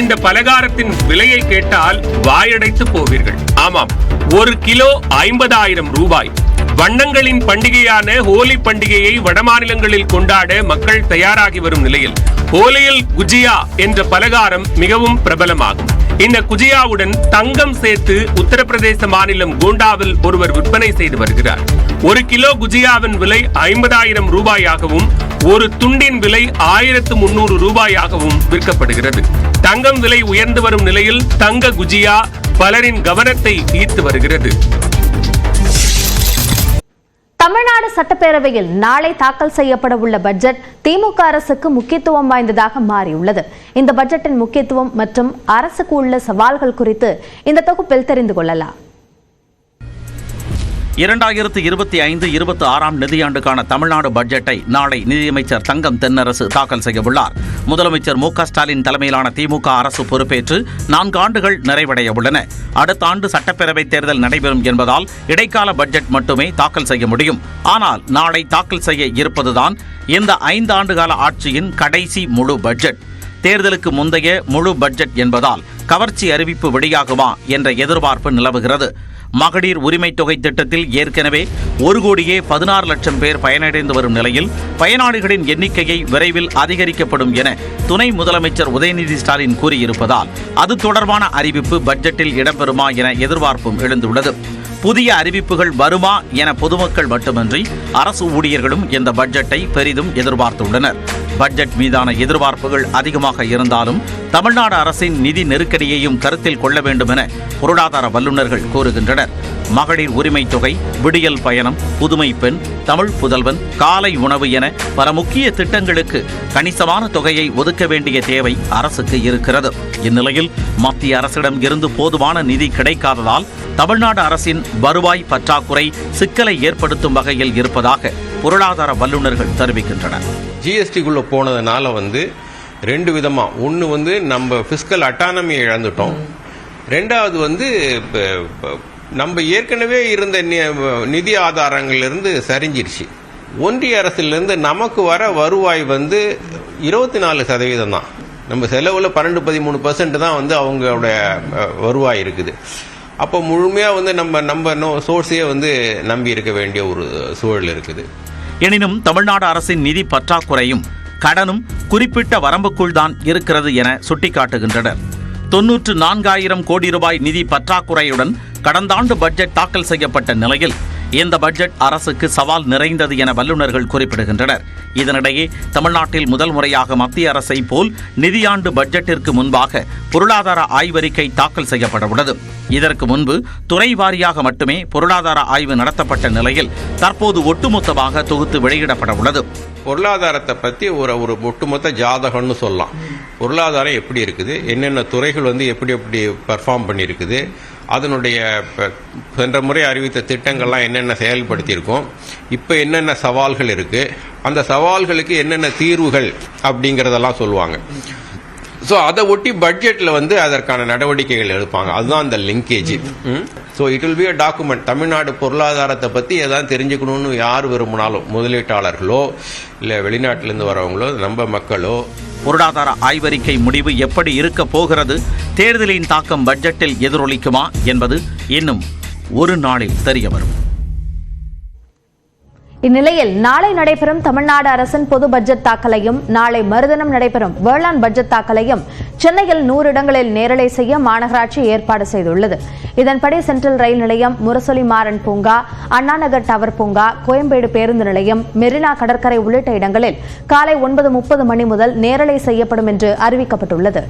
இந்த பலகாரத்தின் விலையை கேட்டால் வாயடைத்து போவீர்கள். ஆமாம், 1 கிலோ 50,000 ரூபாய். வண்ணங்களின் பண்டிகையான ஹோலி பண்டிகையை வடமாநிலங்களில் கொண்டாட மக்கள் தயாராகி வரும் நிலையில் ஹோலியில் குஜியா என்ற பலகாரம் மிகவும் பிரபலமாகும். இந்த குஜியாவுடன் தங்கம் சேர்த்து உத்தரப்பிரதேச மாநிலம் கோண்டாவில் ஒருவர் விற்பனை செய்து வருகிறார். 1 கிலோ குஜியாவின் விலை 50,000 ரூபாயாகவும் ஒரு துண்டின் விலை 1,300 ரூபாயாகவும் விற்கப்படுகிறது. தங்கம் விலை உயர்ந்து வரும் நிலையில் தங்க குஜியா பலரின் கவனத்தை ஈர்த்து வருகிறது. தமிழ்நாடு சட்டப்பேரவையில் நாளை தாக்கல் செய்யப்பட உள்ள பட்ஜெட் திமுக அரசுக்கு முக்கியத்துவம் வாய்ந்ததாக மாறியுள்ளது. இந்த பட்ஜெட்டின் முக்கியத்துவம் மற்றும் அரசுக்கு உள்ள சவால்கள் குறித்து இந்த தொகுப்பில் தெரிந்து கொள்ளலாம். 2025-26 நிதியாண்டுக்கான தமிழ்நாடு பட்ஜெட்டை நாளை நிதியமைச்சர் தங்கம் தென்னரசு தாக்கல் செய்யவுள்ளார். முதலமைச்சர் மு.க.ஸ்டாலின் தலைமையிலான திமுக அரசு பொறுப்பேற்று 4 ஆண்டுகள் நிறைவடைய உள்ளன. அடுத்த ஆண்டு சட்டப்பேரவைத் தேர்தல் நடைபெறும் என்பதால் இடைக்கால பட்ஜெட் மட்டுமே தாக்கல் செய்ய முடியும். ஆனால் நாளை தாக்கல் செய்ய இருப்பதுதான் இந்த 5 ஆண்டுகால ஆட்சியின் கடைசி முழு பட்ஜெட். தேர்தலுக்கு முந்தைய முழு பட்ஜெட் என்பதால் கவர்ச்சி அறிவிப்பு வெளியாகுமா என்ற எதிர்பார்ப்பு நிலவுகிறது. மகளிர் உரிமை தொகை திட்டத்தில் ஏற்கனவே 1,16 லட்சம் பேர் பயனடைந்து வரும் நிலையில் பயனாளிகளின் எண்ணிக்கையை விரைவில் அதிகரிக்கப்படும் என துணை முதலமைச்சர் உதயநிதி ஸ்டாலின் கூறியிருப்பதால் அது தொடர்பான அறிவிப்பு பட்ஜெட்டில் இடம்பெறுமா என எதிர்பார்ப்பும் எழுந்துள்ளது. புதிய அறிவிப்புகள் வருமா என பொதுமக்கள் மட்டுமின்றி அரசு ஊழியர்களும் இந்த பட்ஜெட்டை பெரிதும் எதிர்பார்த்துள்ளனர். பட்ஜெட் மீதான எதிர்பார்ப்புகள் அதிகமாக இருந்தாலும் தமிழ்நாடு அரசின் நிதி நெருக்கடியையும் கருத்தில் கொள்ள வேண்டும் என பொருளாதார வல்லுநர்கள் கூறுகின்றனர். மகளிர் உரிமை தொகை, விடியல் பயணம், புதுமை பெண், தமிழ் புதல்வன், காலை உணவு என பல முக்கிய திட்டங்களுக்கு கணிசமான தொகையை ஒதுக்க வேண்டிய தேவை அரசுக்கு இருக்கிறது. இந்நிலையில் மத்திய அரசிடம் இருந்து போதுமான நிதி கிடைக்காததால் தமிழ்நாடு அரசின் வருவாய் பற்றாக்குறை சிக்கலை ஏற்படுத்தும் வகையில் இருப்பதாக பொருளாதார வல்லுநர்கள் தெரிவிக்கின்றனர். ஜிஎஸ்டிக்குள்ள போனதுனால 2 விதமா, ஒன்று நம்ம பிஸ்கல் அட்டானமியை இழந்துட்டோம், 2வது நம்ம ஏற்கனவே இருந்த நிதி ஆதாரங்களிலிருந்து சரிஞ்சிருச்சு. ஒன்றிய அரசிலிருந்து நமக்கு வர வருவாய் 24% தான். நம்ம செலவுல 12-13% தான் அவங்களோட வருவாய் இருக்குது. அப்போ முழுமையாக நம்ம சோர்ஸையே நம்பி இருக்க வேண்டிய ஒரு சூழல் இருக்குது. எனினும் தமிழ்நாடு அரசின் நிதி பற்றாக்குறையும் கடனும் குறிப்பிட்ட வரம்புக்குள் தான் இருக்கிறது என சுட்டிக்காட்டுகின்றனர். 94,000 கோடி ரூபாய் நிதி பற்றாக்குறையுடன் கடந்த ஆண்டு பட்ஜெட் தாக்கல் செய்யப்பட்ட நிலையில் இந்த பட்ஜெட் அரசுக்கு சவால் நிறைந்தது என வல்லுநர்கள் குறிப்பிடுகின்றனர். இதனிடையே தமிழ்நாட்டில் முதல் முறையாக மத்திய அரசை போல் நிதியாண்டு பட்ஜெட்டிற்கு முன்பாக பொருளாதார ஆய்வறிக்கை தாக்கல் செய்யப்பட உள்ளது. இதற்கு முன்பு துறை வாரியாக மட்டுமே பொருளாதார ஆய்வு நடத்தப்பட்ட நிலையில் தற்போது ஒட்டுமொத்தமாக தொகுத்து வெளியிடப்பட உள்ளது. பொருளாதாரத்தை பற்றி ஒரு ஒட்டுமொத்த ஜாதகம்னு சொல்லலாம். பொருளாதாரம் எப்படி இருக்குது, என்னென்ன துறைகள் எப்படி எப்படி பர்ஃபார்ம் பண்ணியிருக்குது, அதனுடைய சென்ற முறை அறிவித்த திட்டங்கள்லாம் என்னென்ன செயல்படுத்தியிருக்கோம், இப்போ என்னென்ன சவால்கள் இருக்கு, அந்த சவால்களுக்கு என்னென்ன தீர்வுகள் அப்படிங்கிறதெல்லாம் சொல்லுவாங்க. ஸோ அதை ஒட்டி பட்ஜெட்டில் அதற்கான நடவடிக்கைகள் எடுப்பாங்க. அதுதான் அந்த linkage. So it will be a document. Tamil Nadu பொருளாதாரத்தை பற்றி எதாவது தெரிஞ்சுக்கணும்னு யார் விரும்பினாலும், முதலீட்டாளர்களோ இல்லை வெளிநாட்டிலேருந்து வரவங்களோ நம்ம மக்களோ. பொருளாதார ஆய்வறிக்கை முடிவு எப்படி இருக்க போகிறது, தேர்தலின் தாக்கம் பட்ஜெட்டில் எதிரொலிக்குமா என்பது இன்னும் ஒரு நாளில் தெரிய வரும். இந்நிலையில் நாளை நடைபெறும் தமிழ்நாடு அரசின் பொது பட்ஜெட் தாக்கலையும் நாளை மறுதினம் நடைபெறும் வேளாண் பட்ஜெட் தாக்கலையும் சென்னையில் 100 இடங்களில் நேரலை செய்ய மாநகராட்சி ஏற்பாடு செய்துள்ளது. இதன்படி சென்ட்ரல் ரயில் நிலையம், முரசொலி மாறன் பூங்கா, அண்ணாநகர் டவர் பூங்கா, கோயம்பேடு பேருந்து நிலையம், மெரினா கடற்கரை உள்ளிட்ட இடங்களில் காலை 9:30 மணி முதல் நேரலை செய்யப்படும் என்று அறிவிக்கப்பட்டுள்ளது.